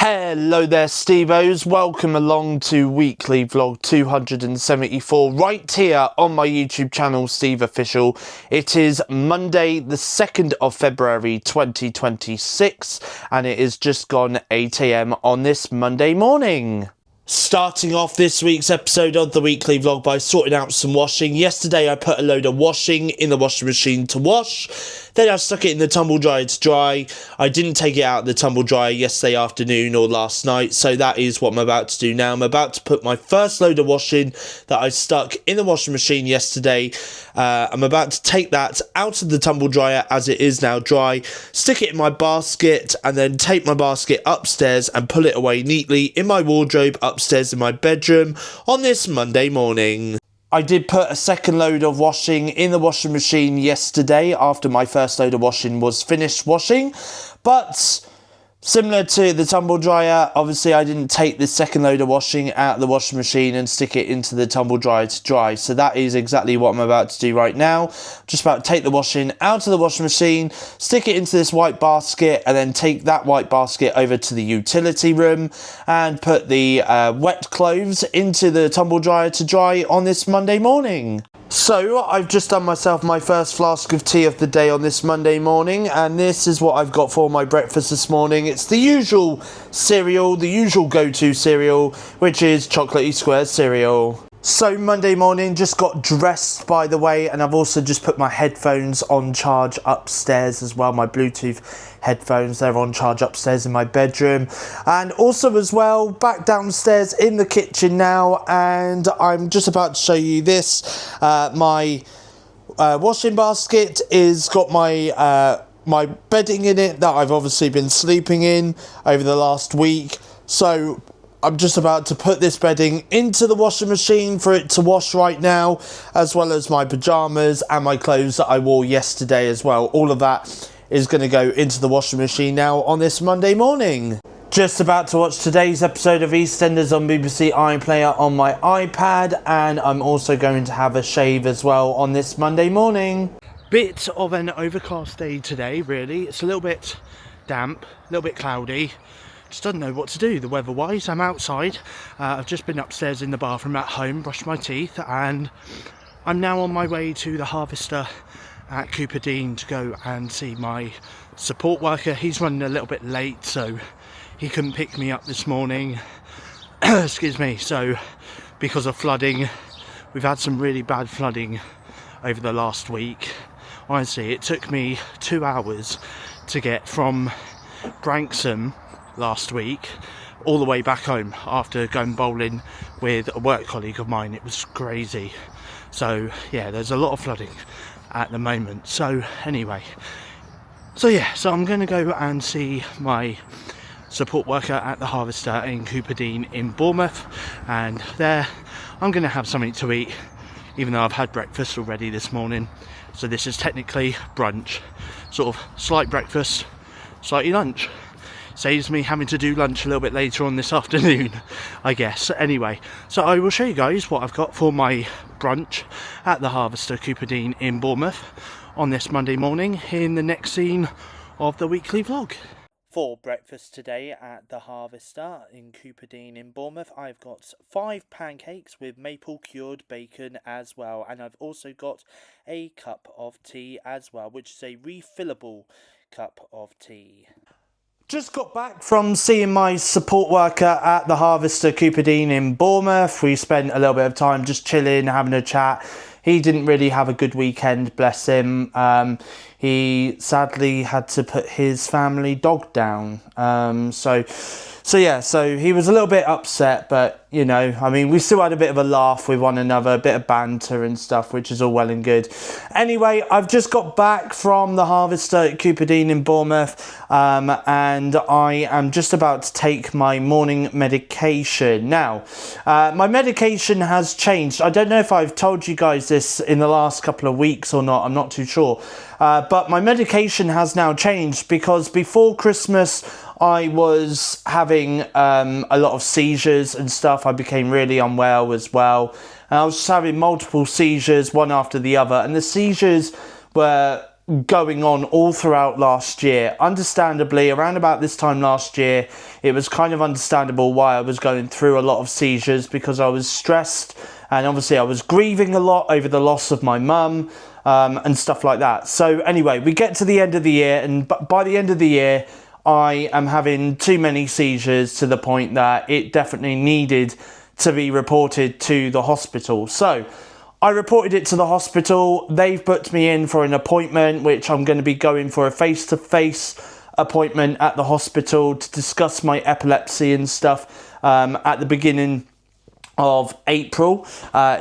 Hello there, Stevos. Welcome along to weekly vlog 274 right here on my YouTube channel, SteveOfficial. It is Monday the 2nd of February 2026 and it is just gone 8 AM on this Monday morning. Starting off this week's episode of the weekly vlog by sorting out some washing. Yesterday I put a load of washing in the washing machine to wash. Then I stuck it in the tumble dryer to dry. I didn't take it out of the tumble dryer yesterday afternoon or last night, so that is what I'm about to do now. I'm about to put my first load of washing that I stuck in the washing machine yesterday. I'm about to take that out of the tumble dryer as it is now dry, stick it in my basket, and then take my basket upstairs and pull it away neatly in my wardrobe upstairs in my bedroom on this Monday morning. I did put a second load of washing in the washing machine yesterday after my first load of washing was finished washing, but similar to the tumble dryer, obviously I didn't take the second load of washing out of the washing machine and stick it into the tumble dryer to dry. So that is exactly what I'm about to do right now. Just about to take the washing out of the washing machine, stick it into this white basket, and then take that white basket over to the utility room and put the wet clothes into the tumble dryer to dry on this Monday morning. So, I've just done myself my first flask of tea of the day on this Monday morning, and this is what I've got for my breakfast this morning. It's the usual cereal, the usual go-to cereal, which is chocolatey squares cereal. So, Monday morning, just got dressed, by the way, and I've also just put my headphones on charge upstairs as well. My Bluetooth headphones, they're on charge upstairs in my bedroom. And also as well, back downstairs in the kitchen now, and I'm just about to show you this. My washing basket is got my bedding in it that I've obviously been sleeping in over the last week. So I'm just about to put this bedding into the washing machine for it to wash right now, as well as my pyjamas and my clothes that I wore yesterday as well. All of that is going to go into the washing machine now on this Monday morning. Just about to watch today's episode of EastEnders on BBC iPlayer on my iPad, and I'm also going to have a shave as well on this Monday morning. Bit of an overcast day today, really. It's a little bit damp, a little bit cloudy. Just don't know what to do the weather wise. I'm outside. I've just been upstairs in the bathroom at home, brushed my teeth, and I'm now on my way to the Harvester at Cooper Dean to go and see my support worker. He's running a little bit late, so he couldn't pick me up this morning. Excuse me. So because of flooding, we've had some really bad flooding over the last week. Honestly, it took me 2 hours to get from Branksome last week all the way back home after going bowling with a work colleague of mine. It was crazy. So yeah, there's a lot of flooding at the moment. So anyway, so I'm going to go and see my support worker at the Harvester in Cooper Dean in Bournemouth, and there I'm going to have something to eat, even though I've had breakfast already this morning. So this is technically brunch, sort of slight breakfast, slightly lunch. Saves me having to do lunch a little bit later on this afternoon, I guess. Anyway, so I will show you guys what I've got for my brunch at the Harvester Cooper Dean in Bournemouth on this Monday morning in the next scene of the weekly vlog. For breakfast today at the Harvester in Cooper Dean in Bournemouth, I've got 5 pancakes with maple cured bacon as well, and I've also got a cup of tea as well, which is a refillable cup of tea. Just got back from seeing my support worker at the Harvester Cooper Dean in Bournemouth. We spent a little bit of time just chilling, having a chat. He didn't really have a good weekend, bless him. He sadly had to put his family dog down. So he was a little bit upset, but you know, I mean, we still had a bit of a laugh with one another, a bit of banter and stuff, which is all well and good. Anyway, I've just got back from the Harvester at Cooper Dean in Bournemouth, and I am just about to take my morning medication. Now, my medication has changed. I don't know if I've told you guys this in the last couple of weeks or not, I'm not too sure. But my medication has now changed because before Christmas, I was having a lot of seizures and stuff. I became really unwell as well. And I was just having multiple seizures, one after the other. And the seizures were going on all throughout last year. Understandably, around about this time last year, it was kind of understandable why I was going through a lot of seizures, because I was stressed and obviously I was grieving a lot over the loss of my mum and stuff like that. So anyway, we get to the end of the year, and by the end of the year, I am having too many seizures to the point that it definitely needed to be reported to the hospital. So I reported it to the hospital. They've booked me in for an appointment, which I'm going to be going for a face-to-face appointment at the hospital to discuss my epilepsy and stuff at the beginning of April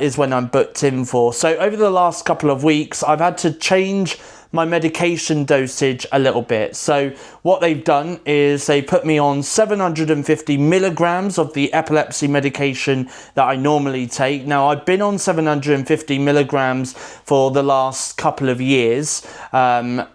is when I'm booked in for. So over the last couple of weeks, I've had to change my medication dosage a little bit. So what they've done is they put me on 750 milligrams of the epilepsy medication that I normally take. Now, I've been on 750 milligrams for the last couple of years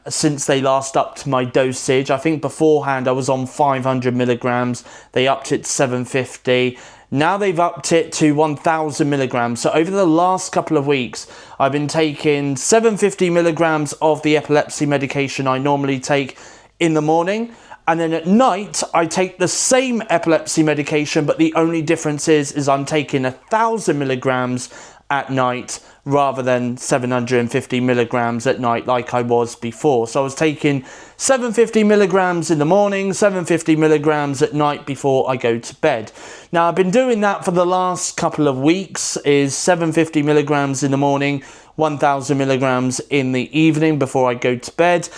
since they last upped my dosage. I think beforehand I was on 500 milligrams. They upped it to 750. Now they've upped it to 1,000 milligrams. So over the last couple of weeks, I've been taking 750 milligrams of the epilepsy medication I normally take in the morning. And then at night, I take the same epilepsy medication, but the only difference is I'm taking 1,000 milligrams at night rather than 750 milligrams at night like I was before. So I was taking 750 milligrams in the morning, 750 milligrams at night before I go to bed. Now, I've been doing that for the last couple of weeks, is 750 milligrams in the morning, 1,000 milligrams in the evening before I go to bed.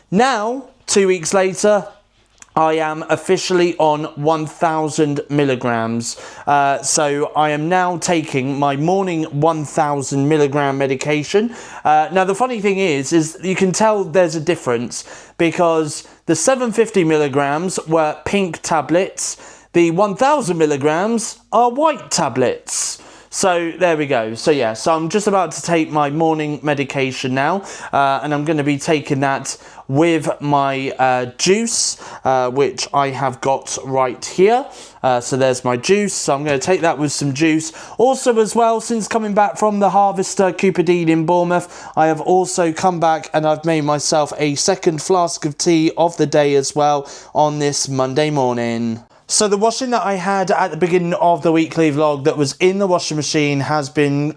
Now, 2 weeks later, I am officially on 1,000 milligrams. So I am now taking my morning 1,000 milligram medication. Now, the funny thing is you can tell there's a difference, because the 750 milligrams were pink tablets. The 1,000 milligrams are white tablets. So there we go. So yeah, so I'm just about to take my morning medication now, and I'm going to be taking that with my juice, which I have got right here. So there's my juice. So I'm going to take that with some juice. Also as well, since coming back from the Harvester Cupidine in Bournemouth, I have also come back and I've made myself a second flask of tea of the day as well on this Monday morning. So the washing that I had at the beginning of the weekly vlog that was in the washing machine has been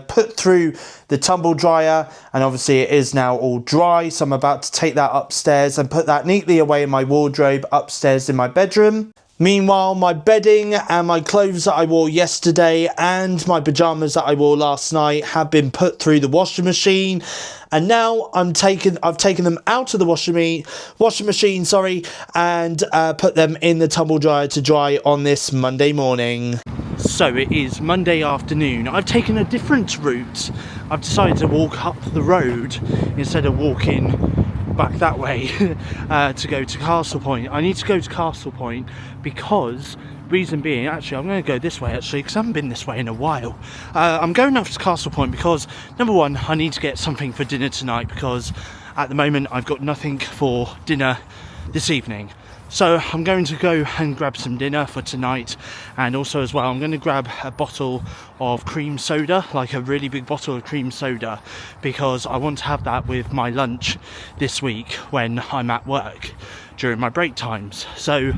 put through the tumble dryer, and obviously it is now all dry. So I'm about to take that upstairs and put that neatly away in my wardrobe upstairs in my bedroom. Meanwhile, my bedding and my clothes that I wore yesterday and my pyjamas that I wore last night have been put through the washing machine. And now I've taken them out of the washing machine, and put them in the tumble dryer to dry on this Monday morning. So it is Monday afternoon. I've taken a different route. I've decided to walk up the road instead of walking back that way to go to Castle Point. I need to go to Castle Point because, reason being, actually I'm going to go this way because I haven't been this way in a while. I'm going up to Castle Point because, number one, I need to get something for dinner tonight, because at the moment I've got nothing for dinner this evening. So I'm going to go and grab some dinner for tonight, and also as well I'm going to grab a bottle of cream soda, like a really big bottle of cream soda, because I want to have that with my lunch this week when I'm at work during my break times. So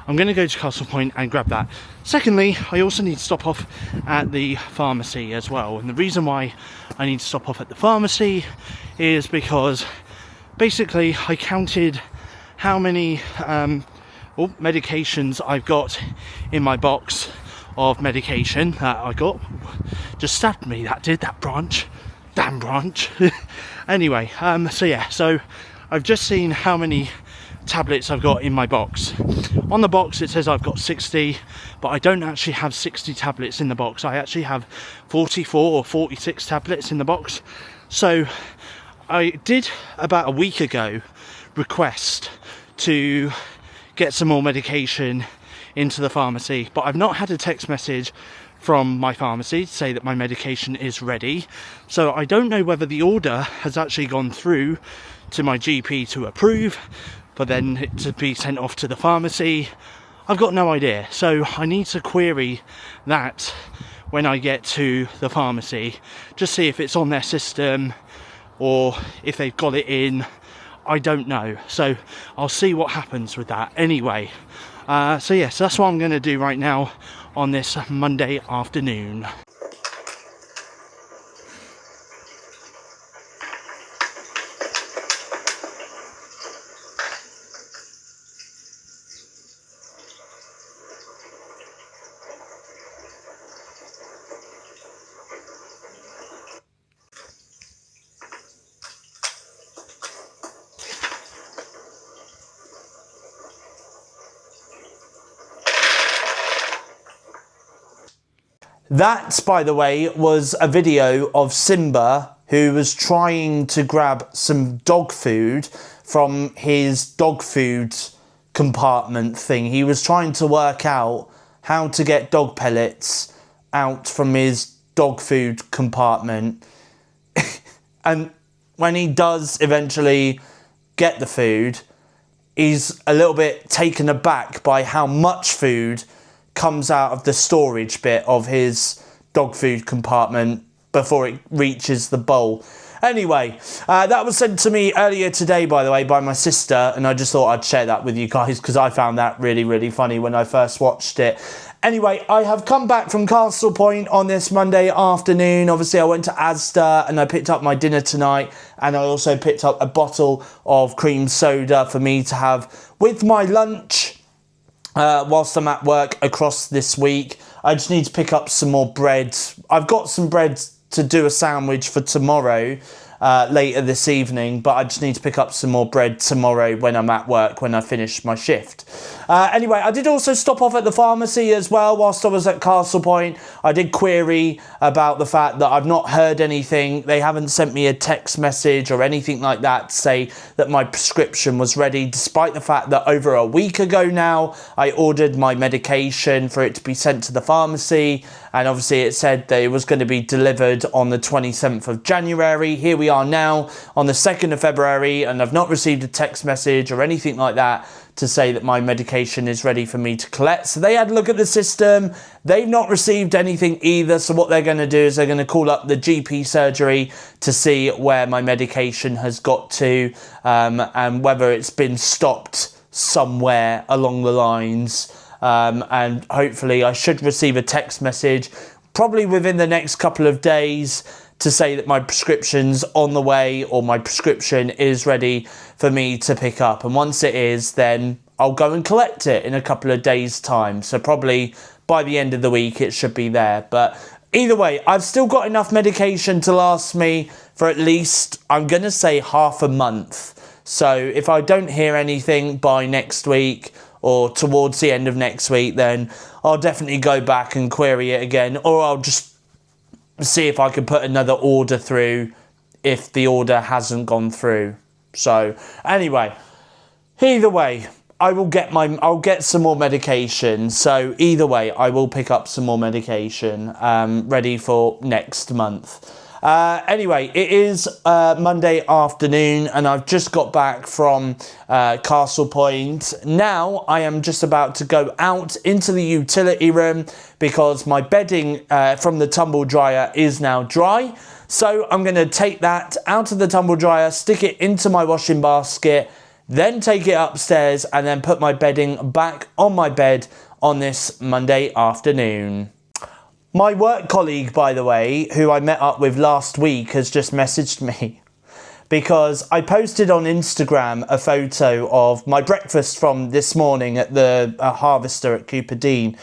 I'm going to go to Castle Point and grab that. Secondly, I also need to stop off at the pharmacy as well, and the reason why I need to stop off at the pharmacy is because basically I counted how many medications I've got in my box of medication that I got. Just stabbed me, that did, that branch. Damn branch. Anyway, so I've just seen how many tablets I've got in my box. On the box it says I've got 60, but I don't actually have 60 tablets in the box. I actually have 44 or 46 tablets in the box. So I did, about a week ago, request to get some more medication into the pharmacy, but I've not had a text message from my pharmacy to say that my medication is ready. So I don't know whether the order has actually gone through to my GP to approve, but then it to be sent off to the pharmacy. I've got no idea. So I need to query that when I get to the pharmacy, just see if it's on their system, or if they've got it in, I don't know. So I'll see what happens with that anyway. So yes, that's what I'm going to do right now on this Monday afternoon. That, by the way, was a video of Simba, who was trying to grab some dog food from his dog food compartment thing. He was trying to work out how to get dog pellets out from his dog food compartment. And when he does eventually get the food, he's a little bit taken aback by how much food comes out of the storage bit of his dog food compartment before it reaches the bowl. Anyway, that was sent to me earlier today, by the way, by my sister, and I just thought I'd share that with you guys because I found that really, really funny when I first watched it. Anyway, I have come back from Castle Point on this Monday afternoon. Obviously, I went to Asda and I picked up my dinner tonight, and I also picked up a bottle of cream soda for me to have with my lunch whilst I'm at work across this week. I just need to pick up some more bread. I've got some bread to do a sandwich for tomorrow, later this evening, but I just need to pick up some more bread tomorrow when I'm at work, when I finish my shift. Anyway, I did also stop off at the pharmacy as well whilst I was at Castle Point. I did query about the fact that I've not heard anything. They haven't sent me a text message or anything like that to say that my prescription was ready, despite the fact that over a week ago now, I ordered my medication for it to be sent to the pharmacy, and obviously it said that it was going to be delivered on the 27th of January. Here we are now on the 2nd of February, and I've not received a text message or anything like that to say that my medication is ready for me to collect. So they had a look at the system. They've not received anything either. So what they're going to do is they're going to call up the GP surgery to see where my medication has got to, and whether it's been stopped somewhere along the lines. And hopefully I should receive a text message probably within the next couple of days to say that my prescription's on the way, or my prescription is ready for me to pick up. And once it is, then I'll go and collect it in a couple of days' time. So probably by the end of the week, it should be there. But either way, I've still got enough medication to last me for at least, I'm going to say, half a month. So if I don't hear anything by next week or towards the end of next week, then I'll definitely go back and query it again, or I'll just see if I can put another order through if the order hasn't gone through. So anyway, either way, I'll get some more medication. So either way, I will pick up some more medication ready for next month. Anyway, it is Monday afternoon, and I've just got back from Castle Point. Now I am just about to go out into the utility room because my bedding from the tumble dryer is now dry. So I'm going to take that out of the tumble dryer, stick it into my washing basket, then take it upstairs and then put my bedding back on my bed on this Monday afternoon. My work colleague, by the way, who I met up with last week, has just messaged me because I posted on Instagram a photo of my breakfast from this morning at the Harvester at Cooper Dean.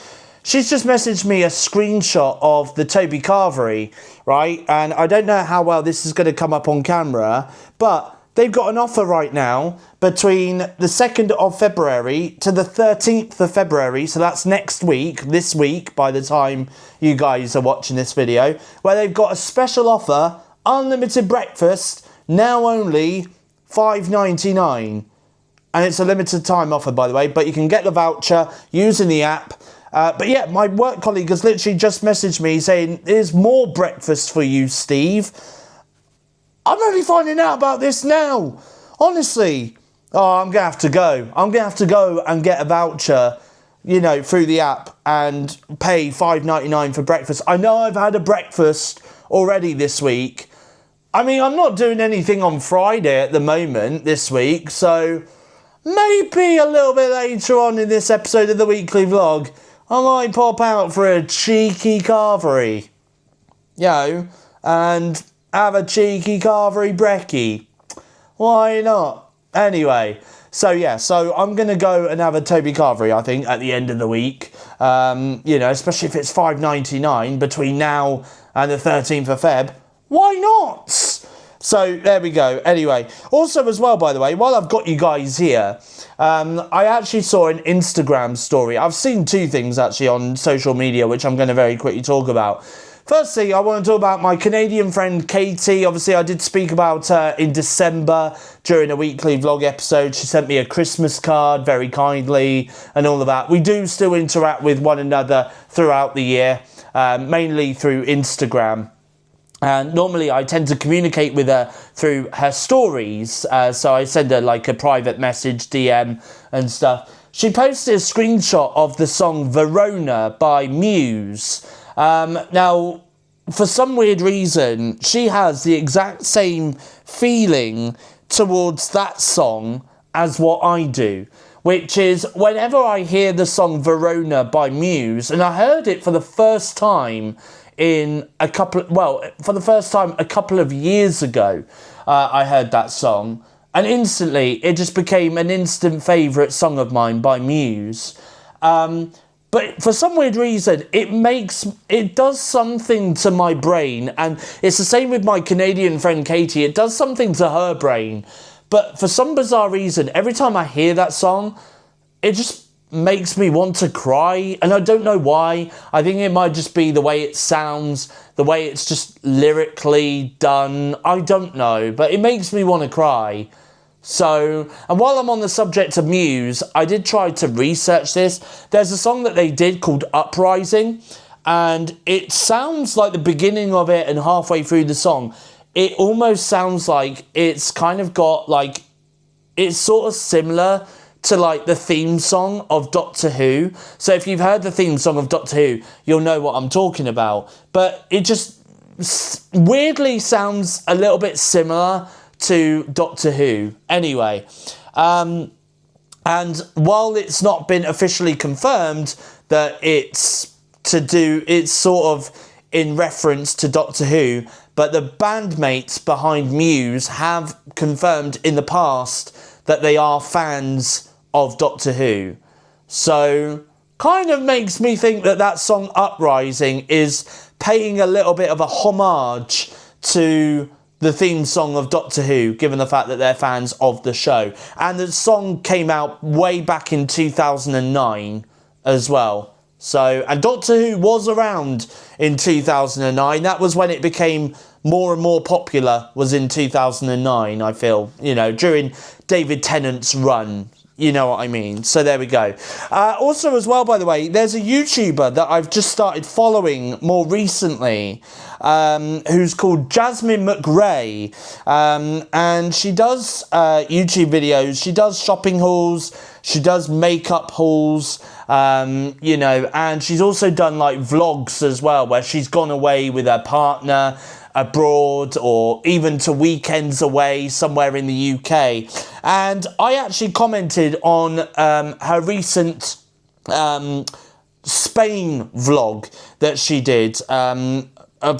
She's just messaged me a screenshot of the Toby Carvery, right? And I don't know how well this is going to come up on camera, but they've got an offer right now between the 2nd of February to the 13th of February. So that's next week, this week, by the time you guys are watching this video, where they've got a special offer, unlimited breakfast, now only $5.99. And it's a limited time offer, by the way, but you can get the voucher using the app. But yeah, my work colleague has literally just messaged me saying, "There's more breakfast for you, Steve." I'm only finding out about this now. Honestly. Oh, I'm going to have to go. I'm going to have to go and get a voucher, you know, through the app and pay $5.99 for breakfast. I know I've had a breakfast already this week, I mean, I'm not doing anything on Friday at the moment this week, so maybe a little bit later on in this episode of the weekly vlog, I might pop out for a cheeky carvery, and have a cheeky carvery brekkie. Why not? Anyway, so I'm going to go and have a Toby Carvery, I think, at the end of the week. Especially if it's $5.99 between now and the 13th of Feb. Why not? So, there we go. Anyway, also as well, by the way, while I've got you guys here, I actually saw an Instagram story. I've seen two things, actually, on social media, which I'm going to very quickly talk about. Firstly, I want to talk about my Canadian friend Katie. Obviously, I did speak about her in December during a weekly vlog episode. She sent me a Christmas card very kindly and all of that. We do still interact with one another throughout the year, mainly through Instagram. And normally I tend to communicate with her through her stories. So I send her like a private message, DM and stuff. She posted a screenshot of the song Verona by Muse. Now, for some weird reason, she has the exact same feeling towards that song as what I do, which is whenever I hear the song Verona by Muse, and I heard it for the first time a couple of years ago, I heard that song, and instantly it just became an instant favourite song of mine by Muse. But for some weird reason, it does something to my brain, and it's the same with my Canadian friend Katie. It does something to her brain, but for some bizarre reason, every time I hear that song, it just makes me want to cry, and I don't know why. I think it might just be the way it sounds, the way it's just lyrically done. I don't know, but it makes me want to cry. So, and while I'm on the subject of Muse, I did try to research this. There's a song that they did called Uprising, and it sounds like the beginning of it and halfway through the song, it almost sounds like it's kind of got like, it's sort of similar to like the theme song of Doctor Who. So if you've heard the theme song of Doctor Who, you'll know what I'm talking about. But it just weirdly sounds a little bit similar to Doctor Who. Anyway, and while it's not been officially confirmed that it's sort of in reference to Doctor Who, but the bandmates behind Muse have confirmed in the past that they are fans of Doctor Who. So kind of makes me think that that song Uprising is paying a little bit of a homage to the theme song of Doctor Who, given the fact that they're fans of the show. And the song came out way back in 2009 as well. So, and Doctor Who was around in 2009. That was when it became more and more popular, was in 2009, I feel. During David Tennant's run. You know what I mean? So there we go. Also as well, by the way, there's a YouTuber that I've just started following more recently, who's called Jasmine McRae, and she does YouTube videos. She does shopping hauls, she does makeup hauls, and she's also done like vlogs as well, where she's gone away with her partner abroad, or even to weekends away somewhere in the UK. And I actually commented on her recent Spain vlog that she did. I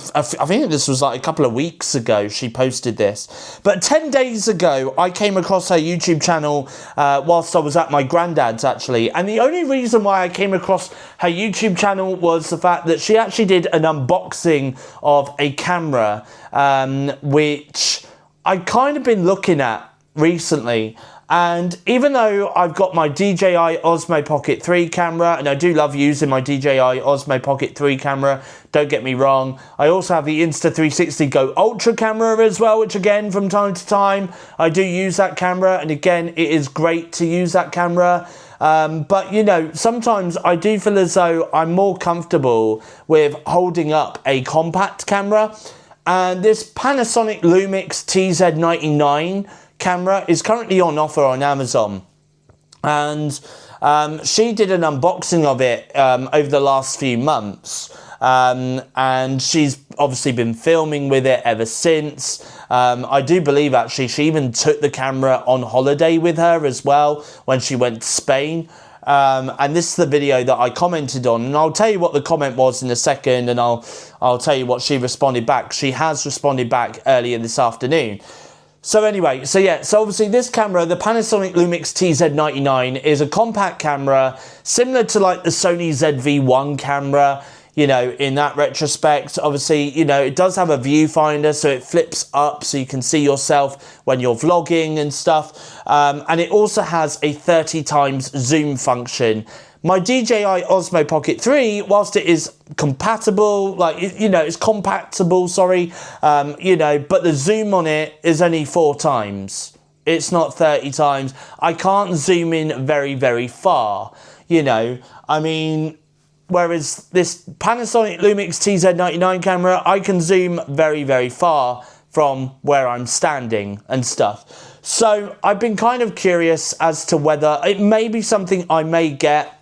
think this was like a couple of weeks ago she posted this. But 10 days ago, I came across her YouTube channel whilst I was at my granddad's, actually. And the only reason why I came across her YouTube channel was the fact that she actually did an unboxing of a camera, which I've kind of been looking at recently. And even though I've got my DJI Osmo Pocket 3 camera, and I do love using my DJI Osmo Pocket 3 camera, don't get me wrong, I also have the Insta360 Go Ultra camera as well, which again, from time to time, I do use that camera, and again, it is great to use that camera. But, sometimes I do feel as though I'm more comfortable with holding up a compact camera, and this Panasonic Lumix TZ99 camera is currently on offer on Amazon, and she did an unboxing of it over the last few months, and she's obviously been filming with it ever since. I do believe actually she even took the camera on holiday with her as well when she went to Spain. And this is the video that I commented on, and I'll tell you what the comment was in a second, and I'll tell you what she responded back. She has responded back earlier this afternoon. So anyway, so obviously this camera, the Panasonic Lumix TZ99, is a compact camera similar to like the Sony ZV-1 camera, you know, in that retrospect. Obviously, you know, it does have a viewfinder, so it flips up so you can see yourself when you're vlogging and stuff. And it also has a 30 times zoom function. My DJI Osmo Pocket 3, whilst it is compatible, like, you know, it's compatible, sorry, you know, but the zoom on it is only 4 times. It's not 30 times. I can't zoom in very, very far, you know. I mean, whereas this Panasonic Lumix TZ99 camera, I can zoom very, very far from where I'm standing and stuff. So I've been kind of curious as to whether it may be something I may get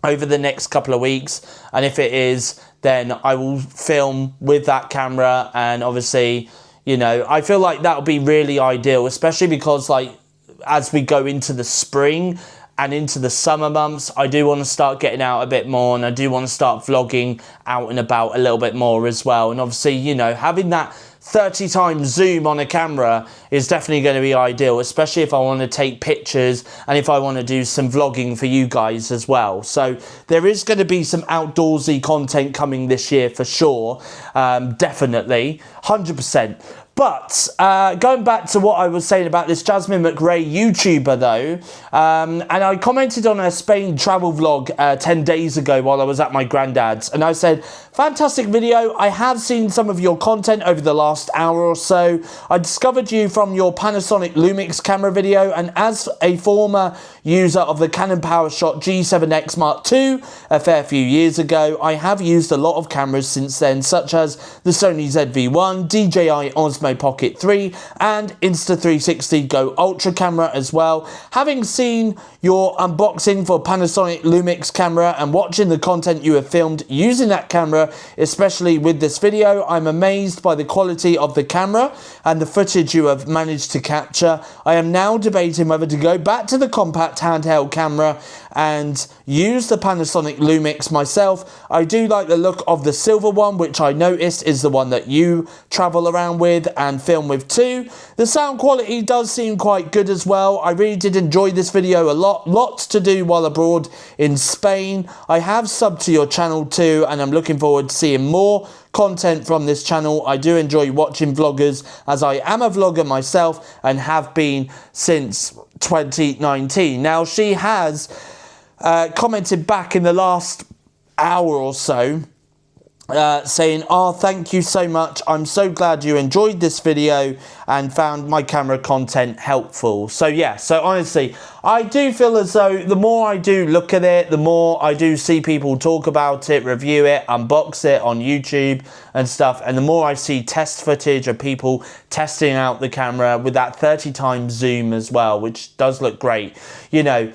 over the next couple of weeks, and if it is, then I will film with that camera. And obviously, you know, I feel like that would be really ideal, especially because, like, as we go into the spring and into the summer months, I do want to start getting out a bit more, and I do want to start vlogging out and about a little bit more as well. And obviously, you know, having that 30 times zoom on a camera is definitely going to be ideal, especially if I want to take pictures and if I want to do some vlogging for you guys as well. So there is going to be some outdoorsy content coming this year for sure, definitely, 100%. But going back to what I was saying about this Jasmine McRae YouTuber though, and I commented on her Spain travel vlog 10 days ago while I was at my granddad's, and I said, fantastic video, I have seen some of your content over the last hour or so. I discovered you from your Panasonic Lumix camera video, and as a former user of the Canon PowerShot G7X Mark II a fair few years ago, I have used a lot of cameras since then, such as the Sony ZV-1, DJI Osmo Pocket 3 and Insta360 Go Ultra camera as well. Having seen your unboxing for Panasonic Lumix camera and watching the content you have filmed using that camera, especially with this video, I'm amazed by the quality of the camera and the footage you have managed to capture. I am now debating whether to go back to the compact handheld camera and use the Panasonic Lumix myself. I do like the look of the silver one, which I noticed is the one that you travel around with and film with too. The sound quality does seem quite good as well. I really did enjoy this video a lot. Lots to do while abroad in Spain. I have subbed to your channel too, and I'm looking forward to seeing more content from this channel. I do enjoy watching vloggers, as I am a vlogger myself and have been since 2019. Now, she has commented back in the last hour or so saying, oh, thank you so much, I'm so glad you enjoyed this video and found my camera content helpful. So yeah, so honestly, I do feel as though the more I do look at it, the more I do see people talk about it, review it, unbox it on YouTube and stuff, and the more I see test footage of people testing out the camera with that 30 times zoom as well, which does look great, you know.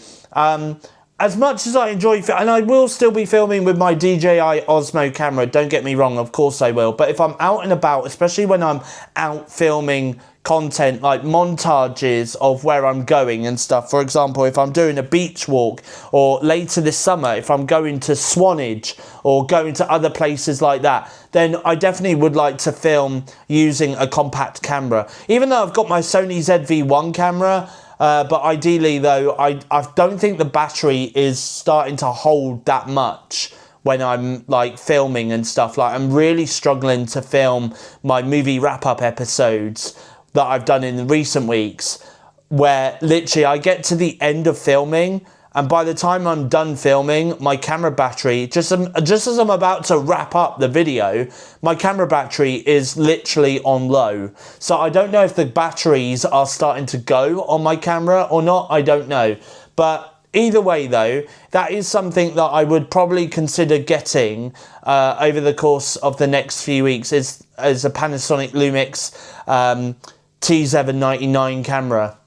As much as I enjoy, and I will still be filming with my DJI Osmo camera, don't get me wrong, of course I will, but if I'm out and about, especially when I'm out filming content like montages of where I'm going and stuff, for example, if I'm doing a beach walk, or later this summer if I'm going to Swanage or going to other places like that, then I definitely would like to film using a compact camera. Even though I've got my Sony ZV-1 camera, but ideally though, I don't think the battery is starting to hold that much when I'm like filming and stuff. Like, I'm really struggling to film my movie wrap-up episodes that I've done in recent weeks, where literally I get to the end of filming, and by the time I'm done filming, my camera battery, just as I'm about to wrap up the video, my camera battery is literally on low. So I don't know if the batteries are starting to go on my camera or not, I don't know. But either way though, that is something that I would probably consider getting over the course of the next few weeks, is a Panasonic Lumix T799 camera.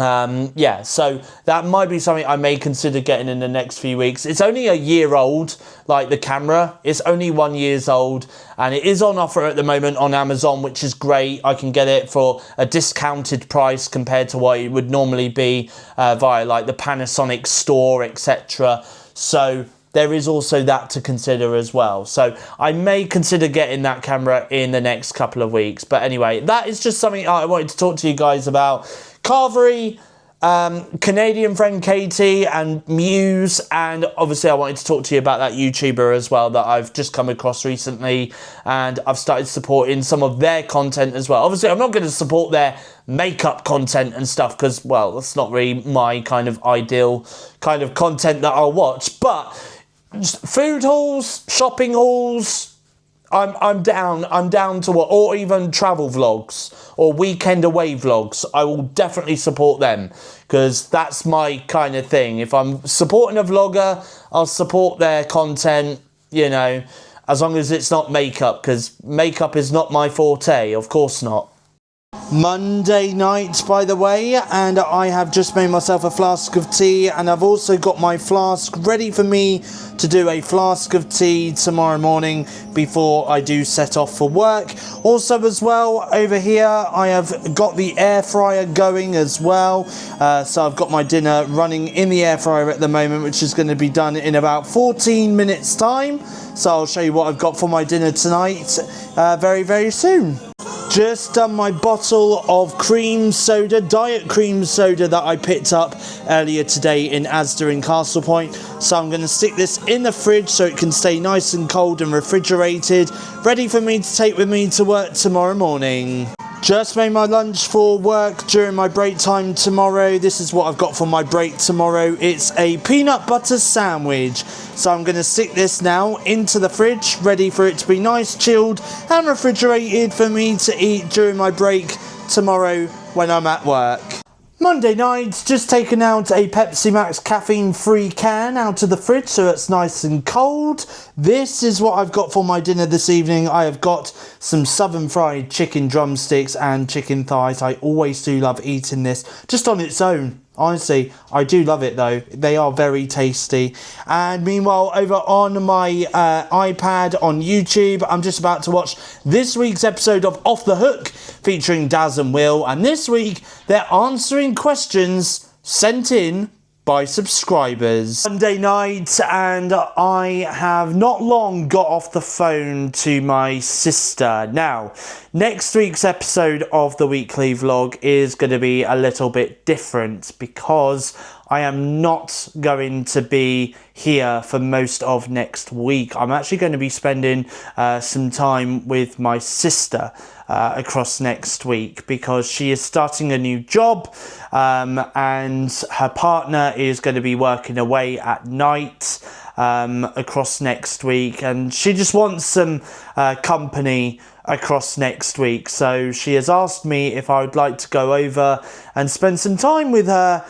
Yeah, so that might be something I may consider getting in the next few weeks. It's only a year old, like the camera. It's only 1 year old, and it is on offer at the moment on Amazon, which is great. I can get it for a discounted price compared to what it would normally be via like the Panasonic store, etc. So there is also that to consider as well. So I may consider getting that camera in the next couple of weeks. But anyway, that is just something I wanted to talk to you guys about. Carvery, Canadian friend Katie, and Muse, and obviously I wanted to talk to you about that YouTuber as well that I've just come across recently, and I've started supporting some of their content as well. Obviously I'm not going to support their makeup content and stuff because, well, that's not really my kind of ideal kind of content that I'll watch, but food hauls, shopping hauls, I'm down to what, or even travel vlogs or weekend away vlogs. I will definitely support them because that's my kind of thing. If I'm supporting a vlogger, I'll support their content, you know, as long as it's not makeup, because makeup is not my forte, of course not. Monday night, by the way, and I have just made myself a flask of tea, and I've also got my flask ready for me to do a flask of tea tomorrow morning before I do set off for work. Also as well, over here I have got the air fryer going as well, so I've got my dinner running in the air fryer at the moment, which is going to be done in about 14 minutes time. So I'll show you what I've got for my dinner tonight very, very soon. Just done my bottle of cream soda, diet cream soda that I picked up earlier today in Asda in Castle Point. So I'm going to stick this in the fridge so it can stay nice and cold and refrigerated, ready for me to take with me to work tomorrow morning. Just made my lunch for work during my break time tomorrow. This is what I've got for my break tomorrow. It's a peanut butter sandwich. So I'm going to stick this now into the fridge, ready for it to be nice, chilled and refrigerated for me to eat during my break tomorrow when I'm at work. Monday night, just taken out a Pepsi Max caffeine-free can out of the fridge so it's nice and cold. This is what I've got for my dinner this evening. I have got some southern fried chicken drumsticks and chicken thighs. I always do love eating this just on its own. Honestly, I do love it though. They are very tasty. And meanwhile, over on my iPad on YouTube, I'm just about to watch this week's episode of Off the Hook featuring Daz and Will. And this week, they're answering questions sent in by subscribers. Monday night, and I have not long got off the phone to my sister. Now, next week's episode of the weekly vlog is going to be a little bit different because I am not going to be here for most of next week. I'm actually going to be spending some time with my sister across next week because she is starting a new job and her partner is going to be working away at night across next week, and she just wants some company across next week. So she has asked me if I would like to go over and spend some time with her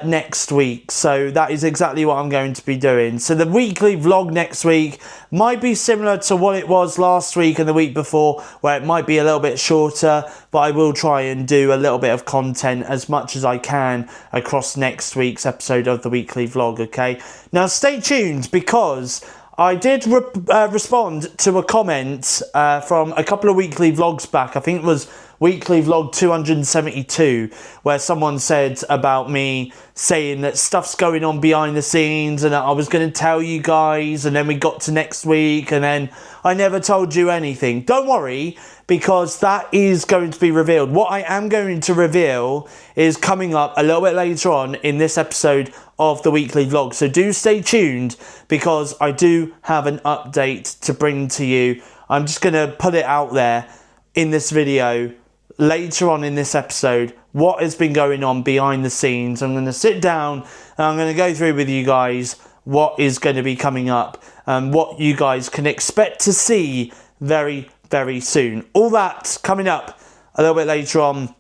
next week. So that is exactly what I'm going to be doing. So the weekly vlog next week might be similar to what it was last week and the week before, where it might be a little bit shorter, but I will try and do a little bit of content as much as I can across next week's episode of the weekly vlog, okay? Now stay tuned because I did respond to a comment from a couple of weekly vlogs back. I think it was weekly vlog 272, where someone said about me saying that stuff's going on behind the scenes and that I was going to tell you guys, and then we got to next week and then I never told you anything. Don't worry, because that is going to be revealed. What I am going to reveal is coming up a little bit later on in this episode of the weekly vlog. So do stay tuned because I do have an update to bring to you. I'm just going to put it out there in this video later on in this episode what has been going on behind the scenes. I'm going to sit down and I'm going to go through with you guys what is going to be coming up and what you guys can expect to see very, very soon. All that coming up a little bit later on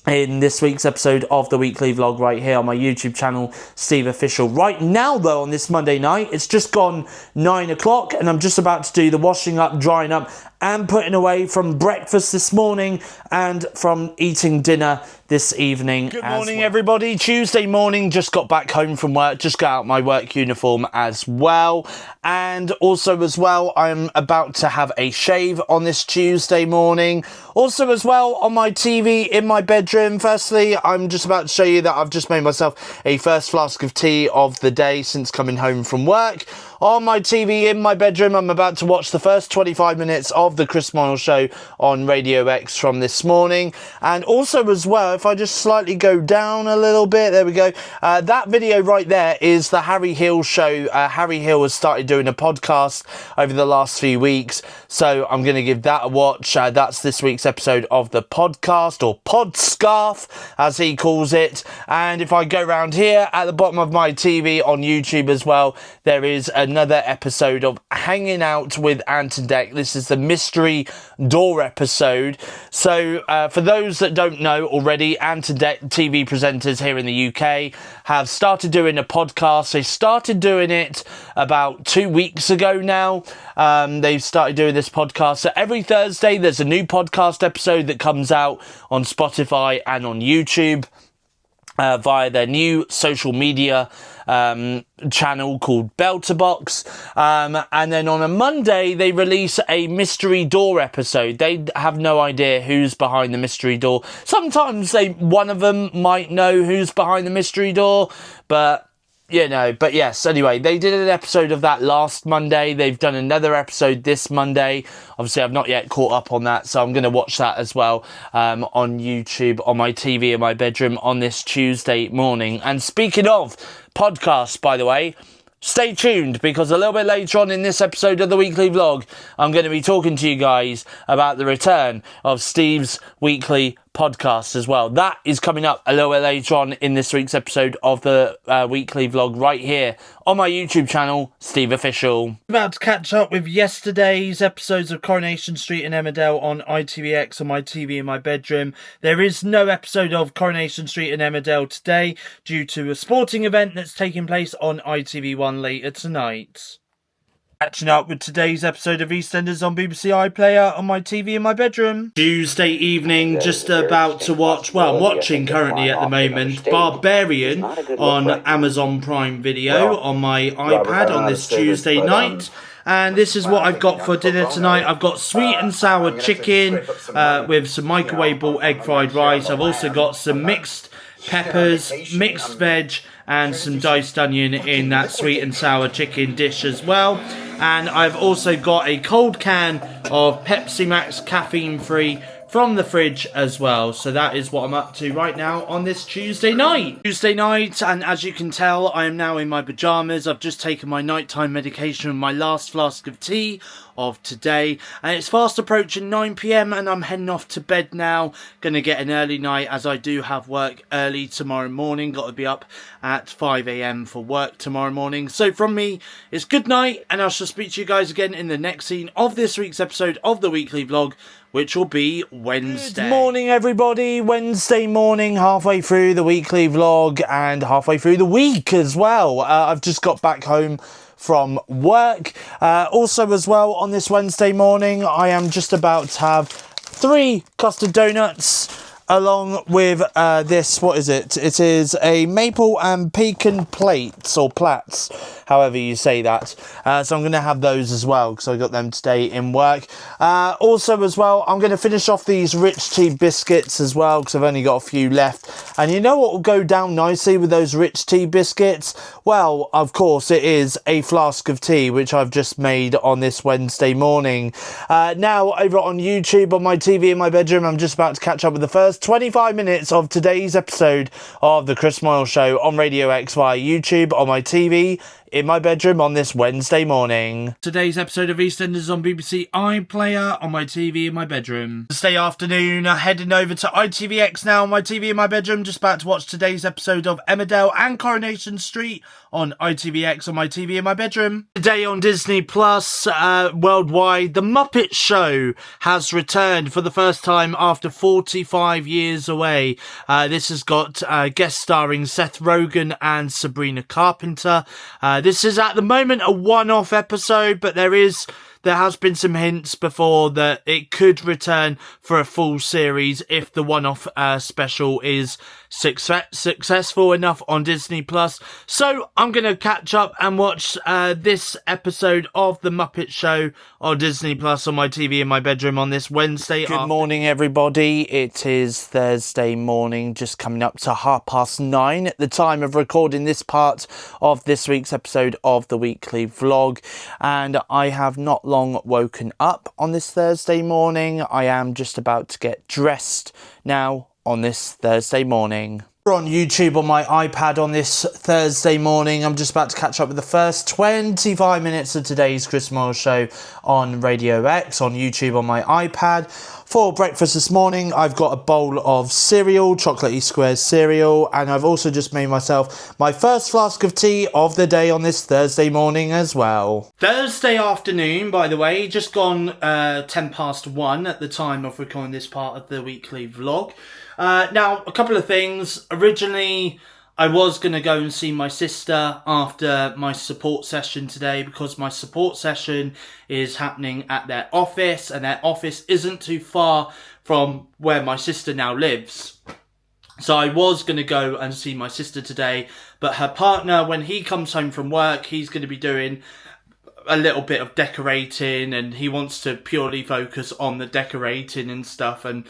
in this week's episode of the weekly vlog right here on my YouTube channel, SteveOfficial. Right now though, on this Monday night, it's just gone 9 o'clock and I'm just about to do the washing up, drying up and putting away from breakfast this morning and from eating dinner this evening. Good morning, everybody. Tuesday morning, just got back home from work, just got out my work uniform as well. And also as well, I'm about to have a shave on this Tuesday morning. Also as well, on my TV in my bedroom, firstly, I'm just about to show you that I've just made myself a first flask of tea of the day since coming home from work. On my TV in my bedroom, I'm about to watch the first 25 minutes of the Chris Moyle Show on Radio X from this morning. And also as well, if I just slightly go down a little bit, there we go. That video right there is the Harry Hill show. Harry Hill has started doing a podcast over the last few weeks, so I'm going to give that a watch. That's this week's episode of the podcast, or Podscarf, as he calls it. And if I go around here at the bottom of my TV on YouTube as well, there is another episode of Hanging Out with Ant and Dec. This is the Mystery Door episode. So for those that don't know already, Ant and Dec TV presenters here in the UK have started doing a podcast. They started doing it about 2 weeks ago now. They've started doing this podcast. So every Thursday there's a new podcast episode that comes out on Spotify and on YouTube via their new social media channel called Belterbox, and then on a Monday they release a mystery door episode. They have no idea who's behind the mystery door. Sometimes one of them might know who's behind the mystery door, but yes, anyway, they did an episode of that last Monday. They've done another episode this Monday. Obviously, I've not yet caught up on that, so I'm going to watch that as well on YouTube, on my TV in my bedroom on this Tuesday morning. And speaking of podcasts, by the way, stay tuned, because a little bit later on in this episode of the weekly vlog, I'm going to be talking to you guys about the return of Steve's weekly podcast as well. That is coming up a little bit later on in this week's episode of the weekly vlog right here on my YouTube channel, SteveOfficial. About to catch up with yesterday's episodes of Coronation Street and Emmerdale on ITVX on my TV in my bedroom. There is no episode of Coronation Street and Emmerdale today due to a sporting event that's taking place on ITV1 later tonight. Catching up with today's episode of EastEnders on BBC iPlayer on my TV in my bedroom. Tuesday evening, just about to watch, well, I'm watching currently at the moment, Barbarian on Amazon Prime Video on my iPad on this Tuesday night. And this is what I've got for dinner tonight. I've got sweet and sour chicken with some microwavable egg fried rice. I've also got some mixed peppers, mixed veg, and some diced onion in that sweet and sour chicken dish as well. And I've also got a cold can of Pepsi Max caffeine free from the fridge as well. So that is what I'm up to right now on this Tuesday night. And as you can tell, I am now in my pyjamas. I've just taken my nighttime medication and my last flask of tea of today, and it's fast approaching 9 PM and I'm heading off to bed now. Gonna get an early night as I do have work early tomorrow morning. Got to be up at 5 AM for work tomorrow morning. So from me, it's good night, and I shall speak to you guys again in the next scene of this week's episode of the weekly vlog, which will be Wednesday. Good morning, everybody. Wednesday morning, halfway through the weekly vlog and halfway through the week as well. I've just got back home from work. Also as well, on this Wednesday morning, I am just about to have 3 custard donuts along with this, what is it? It is a maple and pecan plates, or plats, however you say that. So I'm going to have those as well, because I got them today in work. Also as well, I'm going to finish off these rich tea biscuits as well, because I've only got a few left. And you know what will go down nicely with those rich tea biscuits? Well, of course, it is a flask of tea, which I've just made on this Wednesday morning. Now, over on YouTube, on my TV in my bedroom, I'm just about to catch up with the first 25 minutes of today's episode of the Chris Moyle Show on Radio X via YouTube, on my TV in my bedroom on this Wednesday morning. Today's episode of EastEnders on BBC iPlayer on my TV in my bedroom. Wednesday afternoon, heading over to ITVX now on my TV in my bedroom, just about to watch today's episode of Emmerdale and Coronation Street on ITVX on my TV in my bedroom. Today on Disney Plus worldwide, The Muppet Show has returned for the first time after 45 years away. This has got guest starring Seth Rogen and Sabrina Carpenter. This is at the moment a one-off episode, but there is there has been some hints before that it could return for a full series if the one-off special is successful enough on Disney Plus. So I'm going to catch up and watch this episode of The Muppet Show on Disney Plus on my TV in my bedroom on this Wednesday. Good morning, everybody. It is Thursday morning, just coming up to 9:30 at the time of recording this part of this week's episode of the weekly vlog, and I have not long woken up on this Thursday morning. I am just about to get dressed now on this Thursday morning. We're on YouTube on my iPad on this Thursday morning. I'm just about to catch up with the first 25 minutes of today's Chris Moyle Show on Radio X on YouTube on my iPad. For breakfast this morning, I've got a bowl of cereal, chocolatey squares cereal, and I've also just made myself my first flask of tea of the day on this Thursday morning as well. Thursday afternoon, by the way, just gone 1:10 at the time of recording this part of the weekly vlog. Now, a couple of things. Originally, I was going to go and see my sister after my support session today because my support session is happening at their office, and their office isn't too far from where my sister now lives. So I was going to go and see my sister today, but her partner, when he comes home from work, he's going to be doing a little bit of decorating, and he wants to purely focus on the decorating and stuff, and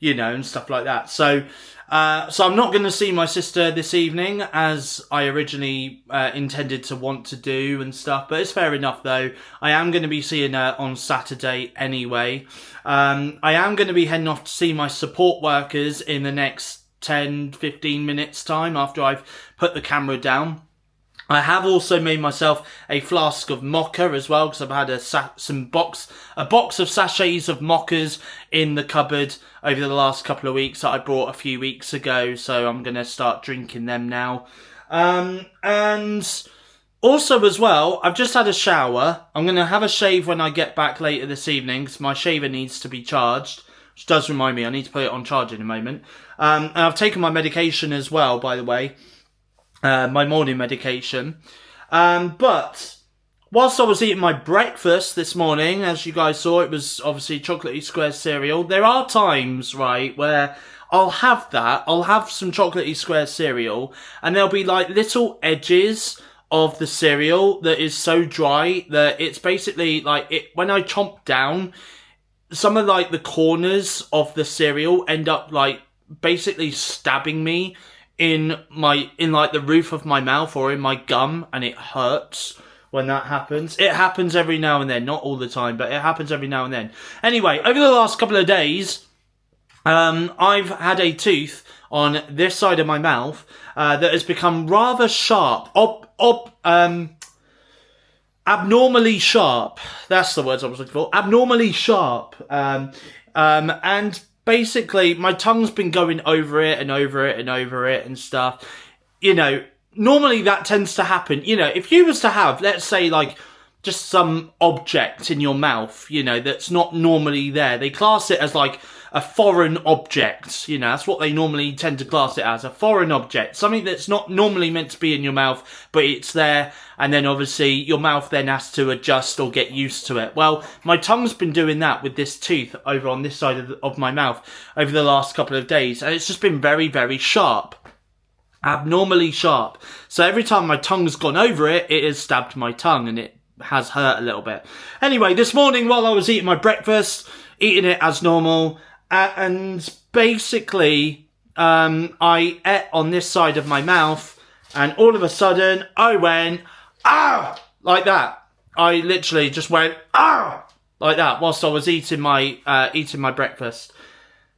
and stuff like that. So I'm not going to see my sister this evening as I originally intended to want to do and stuff, but it's fair enough though. I am going to be seeing her on Saturday anyway. I am going to be heading off to see my support workers in the next 10-15 minutes time after I've put the camera down. I have also made myself a flask of mocha as well, because I've had a box of sachets of mochas in the cupboard over the last couple of weeks that I bought a few weeks ago, so I'm going to start drinking them now. And also as well, I've just had a shower. I'm going to have a shave when I get back later this evening, because my shaver needs to be charged, which does remind me I need to put it on charge in a moment. And I've taken my medication as well, by the way. My morning medication. But whilst I was eating my breakfast this morning, as you guys saw, it was obviously chocolatey square cereal. There are times, right, where I'll have that. I'll have some chocolatey square cereal, and there'll be like little edges of the cereal that is so dry that it's basically like when I chomp down, some of like the corners of the cereal end up like basically stabbing me in like the roof of my mouth or in my gum, and it hurts when that happens. It happens every now and then, not all the time, but it happens every now and then. Anyway, over the last couple of days, I've had a tooth on this side of my mouth that has become rather sharp, abnormally sharp. That's the words I was looking for. Abnormally sharp, and basically, my tongue's been going over it and over it and over it and stuff. Normally that tends to happen. If you was to have, let's say, like, just some object in your mouth, that's not normally there. They class it as, like, a foreign object. That's what they normally tend to class it as, a foreign object. Something that's not normally meant to be in your mouth, but it's there. And then obviously your mouth then has to adjust or get used to it. Well, my tongue's been doing that with this tooth over on this side of my mouth over the last couple of days. And it's just been very, very sharp. Abnormally sharp. So every time my tongue's gone over it, it has stabbed my tongue, and it has hurt a little bit. Anyway, this morning while I was eating my breakfast, eating it as normal, and basically I ate on this side of my mouth, and all of a sudden I went, ah, like that. I literally just went, ah, like that whilst I was eating my breakfast.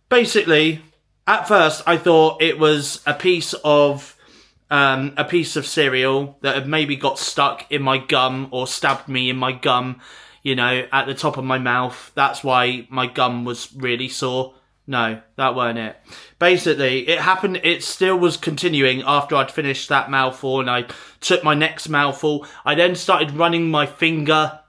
Basically, at first I thought it was a piece of cereal that had maybe got stuck in my gum or stabbed me in my gum, at the top of my mouth. That's why my gum was really sore. No, that weren't it. Basically, it happened, it still was continuing after I'd finished that mouthful, and I took my next mouthful. I then started running my finger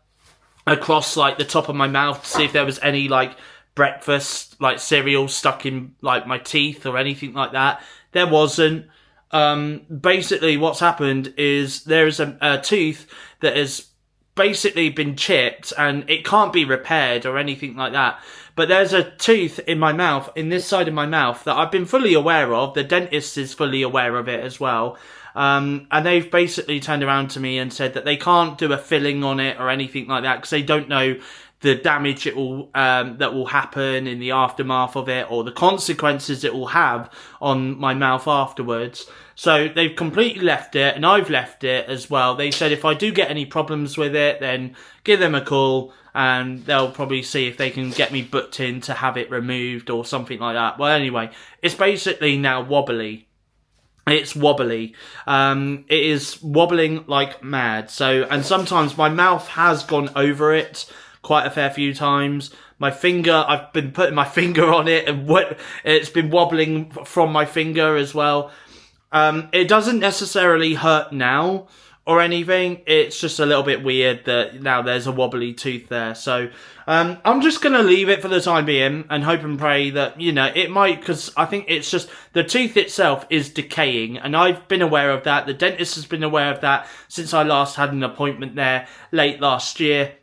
across, like, the top of my mouth to see if there was any, like, breakfast, like, cereal stuck in, like, my teeth or anything like that. There wasn't. Basically, what's happened is there is a tooth that has basically been chipped and it can't be repaired or anything like that. But there's a tooth in my mouth, in this side of my mouth, that I've been fully aware of. The dentist is fully aware of it as well. And they've basically turned around to me and said that they can't do a filling on it or anything like that because they don't know the damage it will that will happen in the aftermath of it, or the consequences it will have on my mouth afterwards. So they've completely left it, and I've left it as well. They said if I do get any problems with it, then give them a call and they'll probably see if they can get me booked in to have it removed or something like that. Well, anyway, it's basically now wobbly. It's wobbly. It is wobbling like mad. So, and sometimes my mouth has gone over it quite a fair few times. My finger, I've been putting my finger on it and it's been wobbling from my finger as well. It doesn't necessarily hurt now or anything. It's just a little bit weird that now there's a wobbly tooth there. So I'm just going to leave it for the time being and hope and pray that, you know, it might, because I think it's just the tooth itself is decaying, and I've been aware of that. The dentist has been aware of that since I last had an appointment there late last year.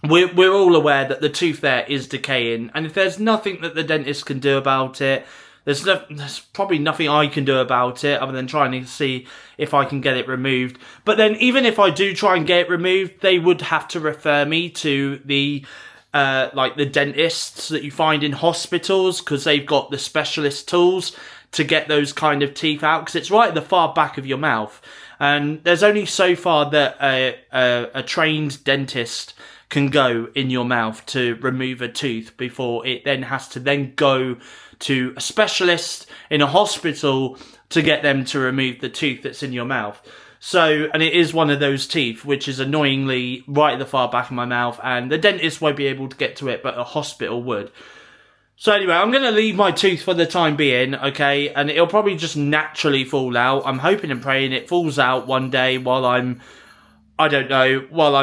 We're all aware that the tooth there is decaying, and if there's nothing that the dentist can do about it, there's probably nothing I can do about it other than trying to see if I can get it removed. But then even if I do try and get it removed, they would have to refer me to the like the dentists that you find in hospitals, because they've got the specialist tools to get those kind of teeth out, because it's right at the far back of your mouth. And there's only so far that a trained dentist can go in your mouth to remove a tooth before it then has to then go to a specialist in a hospital to get them to remove the tooth that's in your mouth. So, and it is one of those teeth which is annoyingly right at the far back of my mouth, and the dentist won't be able to get to it, but a hospital would. So anyway, I'm going to leave my tooth for the time being, okay, and it'll probably just naturally fall out. I'm hoping and praying it falls out one day while I'm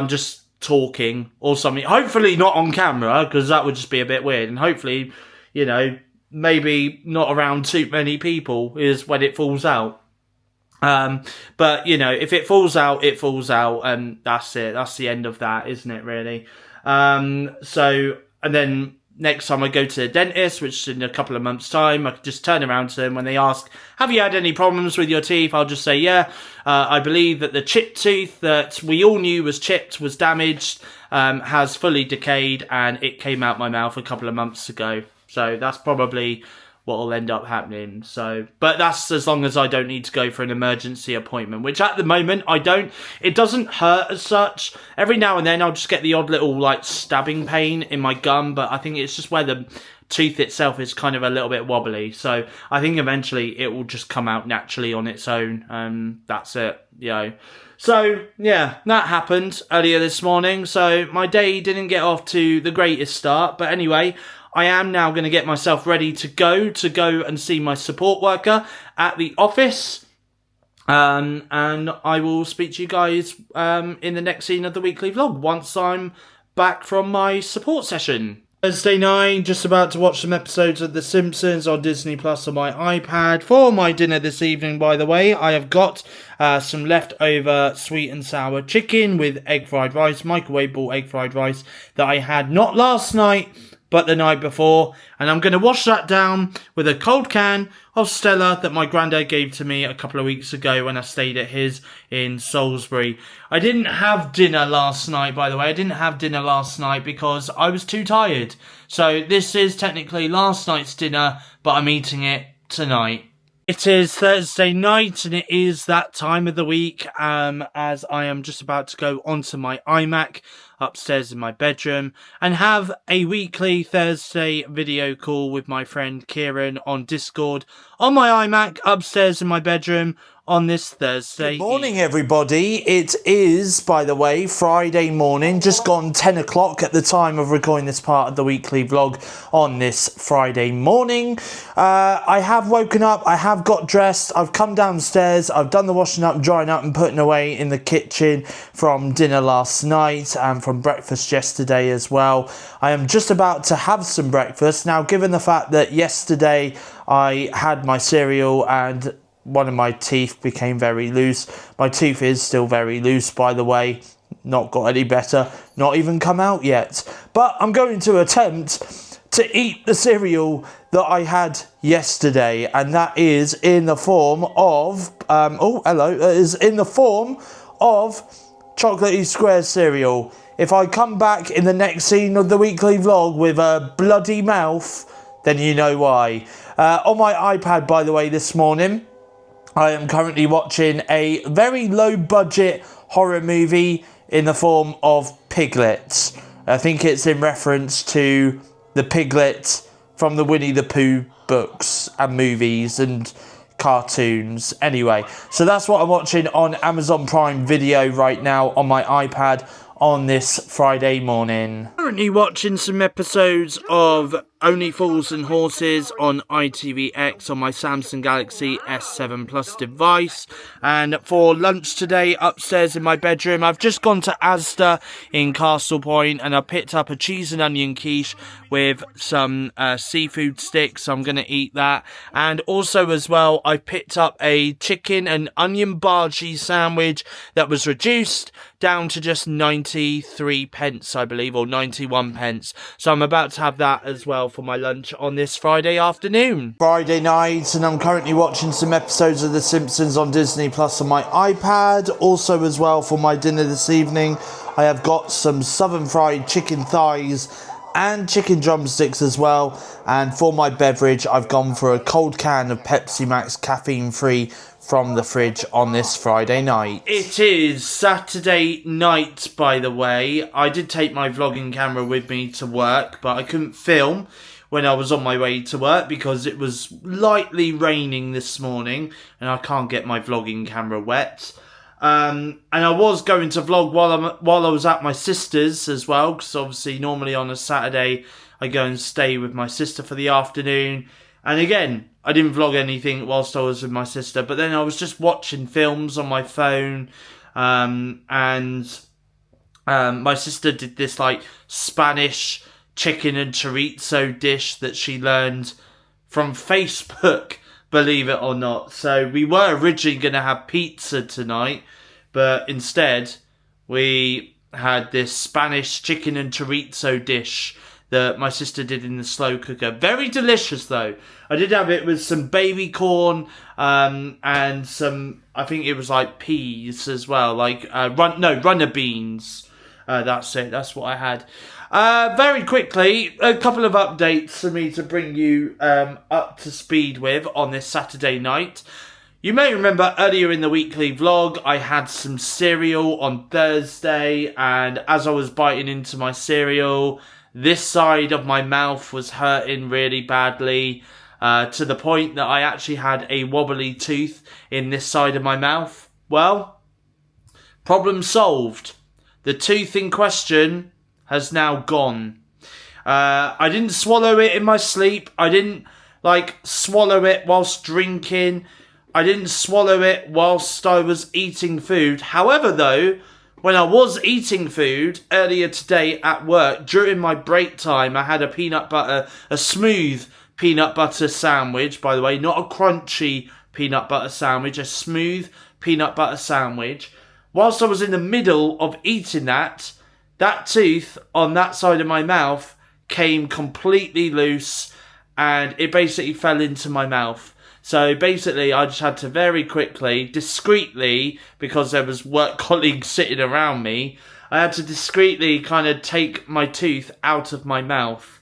just talking or something. Hopefully not on camera, because that would just be a bit weird, and hopefully, you know, maybe not around too many people is when it falls out. But, you know, if it falls out, it falls out, and that's it. That's the end of that, isn't it, really? So, and then next time I go to the dentist, which is in a couple of months' time, I could just turn around to them when they ask, have you had any problems with your teeth? I'll just say, yeah, I believe that the chipped tooth that we all knew was chipped, was damaged, has fully decayed, and it came out my mouth a couple of months ago. So that's probably what will end up happening. So, but that's as long as I don't need to go for an emergency appointment, which at the moment I don't. It doesn't hurt as such. Every now and then I'll just get the odd little like stabbing pain in my gum, but I think it's just where the tooth itself is kind of a little bit wobbly. So I think eventually it will just come out naturally on its own. That's it, you know. So, yeah, that happened earlier this morning. So my day didn't get off to the greatest start. But anyway, I am now going to get myself ready to go and see my support worker at the office. And I will speak to you guys in the next scene of the weekly vlog once I'm back from my support session. Thursday night, just about to watch some episodes of The Simpsons on Disney Plus on my iPad. For my dinner this evening, by the way, I have got some leftover sweet and sour chicken with egg fried rice, microwavable egg fried rice that I had not last night, but the night before, and I'm going to wash that down with a cold can of Stella that my granddad gave to me a couple of weeks ago when I stayed at his in Salisbury. I didn't have dinner last night, by the way. I didn't have dinner last night because I was too tired. So this is technically last night's dinner, but I'm eating it tonight. It is Thursday night, and it is that time of the week, as I am just about to go onto my iMac upstairs in my bedroom and have a weekly Thursday video call with my friend Kieran on Discord on my iMac upstairs in my bedroom on this Thursday. Good morning, everybody. It is, by the way, Friday morning, just gone 10 o'clock at the time of recording this part of the weekly vlog on this Friday morning. I have woken up, I have got dressed, I've come downstairs, I've done the washing up, drying up and putting away in the kitchen from dinner last night and from breakfast yesterday as well. I am just about to have some breakfast. Now, given the fact that yesterday I had my cereal and one of my teeth became very loose. My tooth is still very loose, by the way. not got any better, not even come out yet. But I'm going to attempt to eat the cereal that I had yesterday, and that is in the form of, is in the form of chocolatey square cereal. If I come back in the next scene of the weekly vlog with a bloody mouth, then you know why. On my iPad, by the way, this morning, I am currently watching a very low-budget horror movie in the form of Piglet. I think it's in reference to the Piglet from the Winnie the Pooh books and movies and cartoons. Anyway, so that's what I'm watching on Amazon Prime Video right now on my iPad on this Friday morning. Currently watching some episodes of Only Fools and Horses on ITVX on my Samsung Galaxy S7 Plus device. And for lunch today, upstairs in my bedroom, I've just gone to Asda in Castle Point and I picked up a cheese and onion quiche with some seafood sticks. So I'm going to eat that. And also as well, I picked up a chicken and onion bhaji sandwich that was reduced down to just 93 pence, I believe, or 91 pence. So I'm about to have that as well for my lunch on this Friday afternoon. Friday night, and I'm currently watching some episodes of The Simpsons on Disney Plus on my iPad. Also as well for my dinner this evening, I have got some southern fried chicken thighs and chicken drumsticks as well. And for my beverage, I've gone for a cold can of Pepsi Max caffeine-free from the fridge on this Friday night. It is Saturday night, by the way. I did take my vlogging camera with me to work, but I couldn't film when I was on my way to work because it was lightly raining this morning and I can't get my vlogging camera wet. And I was going to vlog while I was at my sister's as well, because obviously normally on a Saturday I go and stay with my sister for the afternoon. And again, I didn't vlog anything whilst I was with my sister, but then I was just watching films on my phone, and my sister did this like Spanish chicken and chorizo dish that she learned from Facebook, believe it or not. So we were originally going to have pizza tonight, but instead we had this Spanish chicken and chorizo dish that my sister did in the slow cooker. Very delicious though. I did have it with some baby corn and some, I think it was like peas as well, like runner beans. That's it, that's what I had. Very quickly, a couple of updates for me to bring you up to speed with on this Saturday night. You may remember earlier in the weekly vlog, I had some cereal on Thursday, and as I was biting into my cereal, this side of my mouth was hurting really badly, to the point that I actually had a wobbly tooth in this side of my mouth. Well, problem solved. The tooth in question has now gone. I didn't swallow it in my sleep. I didn't swallow it whilst drinking. I didn't swallow it whilst I was eating food. However though, when I was eating food earlier today at work, during my break time, I had a smooth peanut butter sandwich, by the way, not a crunchy peanut butter sandwich, a smooth peanut butter sandwich. Whilst I was in the middle of eating that tooth on that side of my mouth came completely loose and it basically fell into my mouth. So basically, I just had to very quickly, discreetly, because there was work colleagues sitting around me, I had to discreetly kind of take my tooth out of my mouth.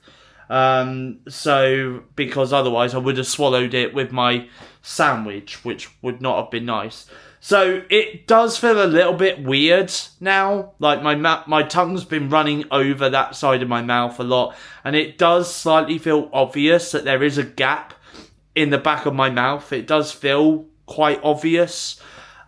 Because otherwise I would have swallowed it with my sandwich, which would not have been nice. So it does feel a little bit weird now. Like my tongue's been running over that side of my mouth a lot, and it does slightly feel obvious that there is a gap in the back of my mouth. It does feel quite obvious.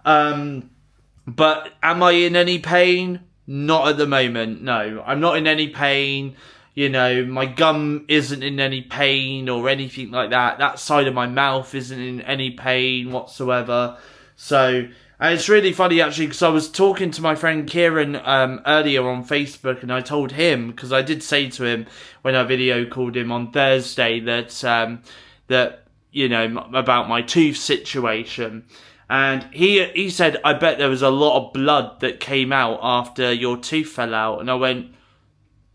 But am I in any pain? Not at the moment, no. I'm not in any pain. You know, my gum isn't in any pain or anything like that. That side of my mouth isn't in any pain whatsoever. So, and it's really funny actually, because I was talking to my friend Kieran earlier on Facebook, and I told him, because I did say to him when I video called him on Thursday that, you know, about my tooth situation. And he said, I bet there was a lot of blood that came out after your tooth fell out. And I went,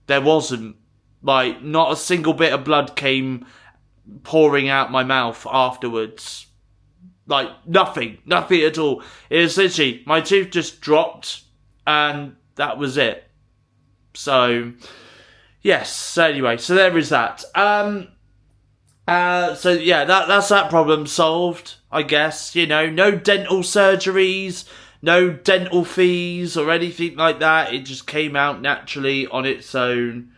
there wasn't. Like, not a single bit of blood came pouring out my mouth afterwards. Like, nothing at all. It was literally, my tooth just dropped, and that was it. So, yes, so anyway, so there is that. So yeah, that's that problem solved, I guess. You know, no dental surgeries, no dental fees or anything like that. It just came out naturally on its own.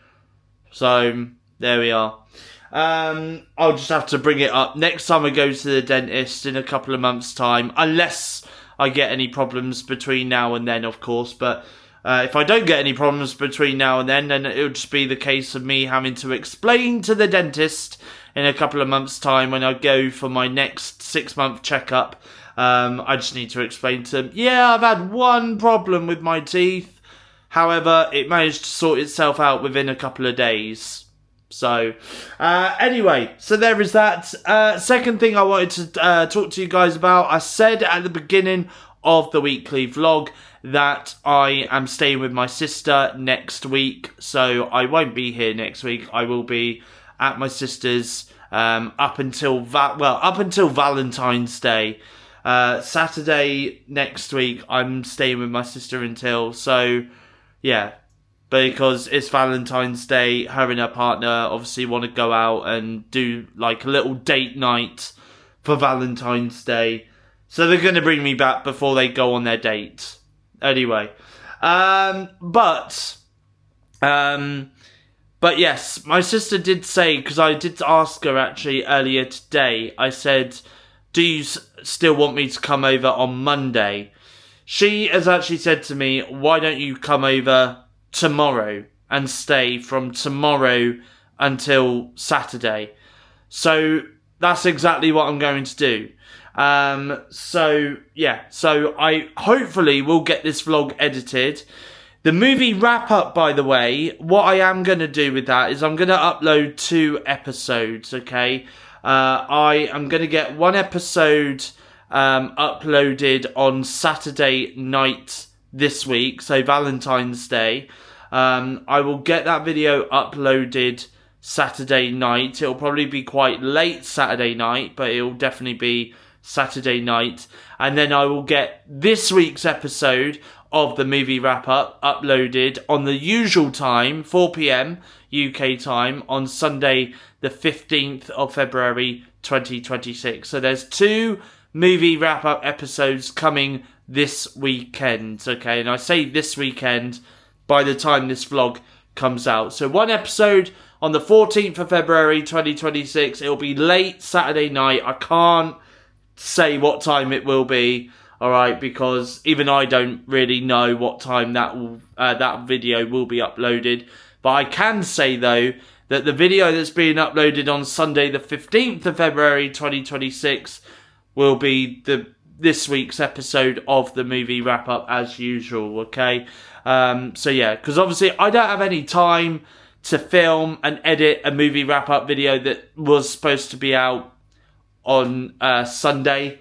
So, there we are. I'll just have to bring it up next time I go to the dentist in a couple of months' time. Unless I get any problems between now and then, of course. But if I don't get any problems between now and then it'll just be the case of me having to explain to the dentist in a couple of months' time when I go for my next 6-month checkup. I just need to explain to them, yeah, I've had one problem with my teeth. However, it managed to sort itself out within a couple of days. So, anyway, so there is that. Second thing I wanted to talk to you guys about, I said at the beginning of the weekly vlog that I am staying with my sister next week. So, I won't be here next week. I will be at my sister's up until Valentine's Day. Saturday next week, I'm staying with my sister until, so... yeah, because it's Valentine's Day, her and her partner obviously want to go out and do like a little date night for Valentine's Day. So they're going to bring me back before they go on their date. Anyway, but yes, my sister did say, because I did ask her actually earlier today, I said, do you still want me to come over on Monday? She has actually said to me, why don't you come over tomorrow and stay from tomorrow until Saturday? So that's exactly what I'm going to do. So I hopefully will get this vlog edited. The movie wrap up, by the way, what I am going to do with that is I'm going to upload 2 episodes, okay? I am going to get 1 episode uploaded on Saturday night this week, so Valentine's Day. I will get that video uploaded Saturday night. It'll probably be quite late Saturday night, but it'll definitely be Saturday night. And then I will get this week's episode of the movie wrap up uploaded on the usual time, 4 p.m. UK time, on Sunday the 15th of February 2026. So there's 2 movie wrap-up episodes coming this weekend, okay? And I say this weekend by the time this vlog comes out. So 1 episode on the 14th of February 2026. It'll be late Saturday night. I can't say what time it will be, alright? Because even I don't really know what time that video will be uploaded. But I can say, though, that the video that's being uploaded on Sunday the 15th of February 2026 will be this week's episode of the movie wrap up as usual, okay? So yeah, because obviously I don't have any time to film and edit a movie wrap up video that was supposed to be out on Sunday,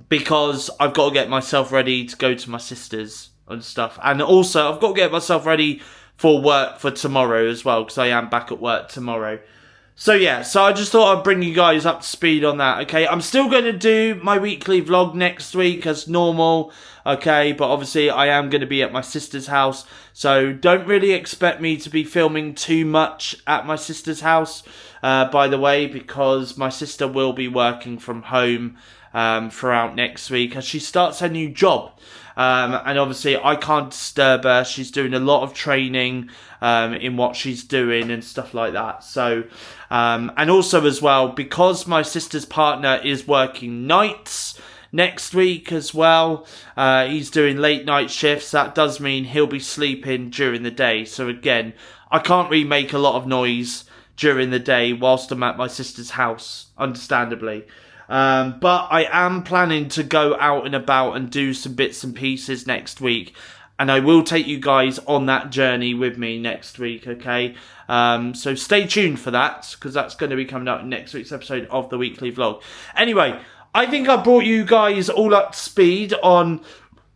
because I've got to get myself ready to go to my sister's and stuff, and also I've got to get myself ready for work for tomorrow as well, because I am back at work tomorrow. So yeah, so I just thought I'd bring you guys up to speed on that, okay? I'm still going to do my weekly vlog next week as normal, okay? But obviously I am going to be at my sister's house, so don't really expect me to be filming too much at my sister's house, by the way, because my sister will be working from home throughout next week as she starts her new job. And obviously I can't disturb her. She's doing a lot of training in what she's doing and stuff like that. So, and also as well, because my sister's partner is working nights next week as well, he's doing late night shifts. That does mean he'll be sleeping during the day. So again, I can't really make a lot of noise during the day whilst I'm at my sister's house, understandably. But I am planning to go out and about and do some bits and pieces next week. And I will take you guys on that journey with me next week, okay? So stay tuned for that, because that's going to be coming out in next week's episode of the weekly vlog. Anyway, I think I brought you guys all up to speed on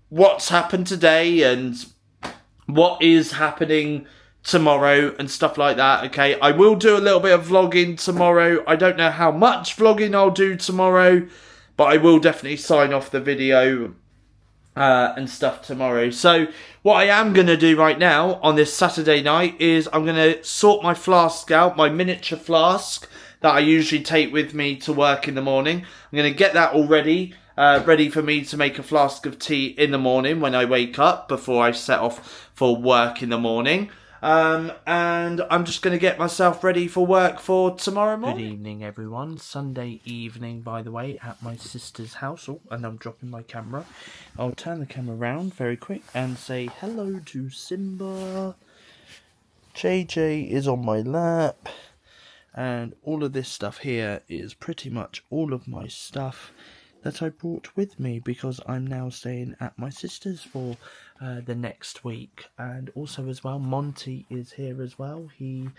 what's happened today and what is happening tomorrow and stuff like that. Okay, I will do a little bit of vlogging tomorrow. I don't know how much vlogging I'll do tomorrow, but I will definitely sign off the video and stuff tomorrow. So what I am going to do right now on this Saturday night is I'm going to sort my flask out, my miniature flask that I usually take with me to work in the morning. I'm going to get that all ready for me to make a flask of tea in the morning when I wake up before I set off for work in the morning. And I'm just going to get myself ready for work for tomorrow morning. Good evening, everyone. Sunday evening, by the way, at my sister's house. Oh, and I'm dropping my camera. I'll turn the camera around very quick and say hello to Simba. JJ is on my lap. And all of this stuff here is pretty much all of my stuff that I brought with me because I'm now staying at my sister's for the next week. And also as well, Monty is here as well. He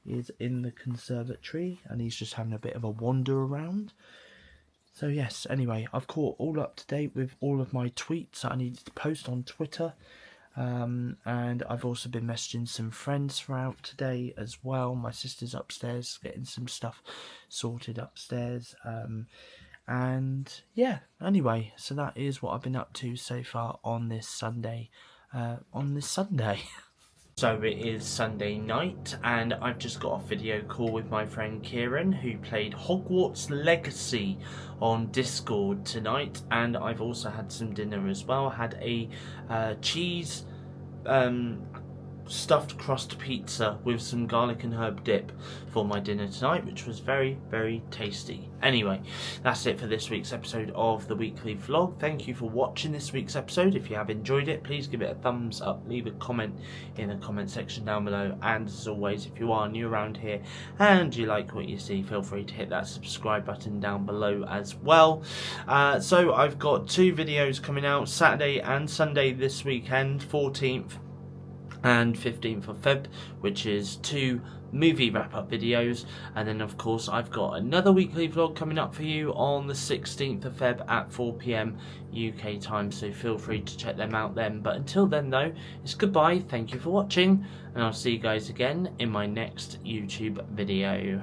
is in the conservatory and he's just having a bit of a wander around. So yes, anyway, I've caught all up to date with all of my tweets that I needed to post on Twitter. And I've also been messaging some friends throughout today as well. My sister's upstairs getting some stuff sorted upstairs. And yeah, anyway, so that is what I've been up to so far on this Sunday. So it is Sunday night and I've just got a video call with my friend Kieran, who played Hogwarts Legacy on Discord tonight, and I've also had some dinner as well. I had a cheese stuffed crust pizza with some garlic and herb dip for my dinner tonight, which was very, very tasty. Anyway, that's it for this week's episode of the weekly vlog. Thank you for watching this week's episode. If you have enjoyed it, please give it a thumbs up, leave a comment in the comment section down below, and as always, if you are new around here and you like what you see, feel free to hit that subscribe button down below as well. So I've got 2 videos coming out Saturday and Sunday this weekend, 14th and 15th of Feb, which is 2 movie wrap-up videos, and then of course I've got another weekly vlog coming up for you on the 16th of Feb at 4 PM UK time, so feel free to check them out then. But until then though, it's goodbye, thank you for watching, and I'll see you guys again in my next YouTube video.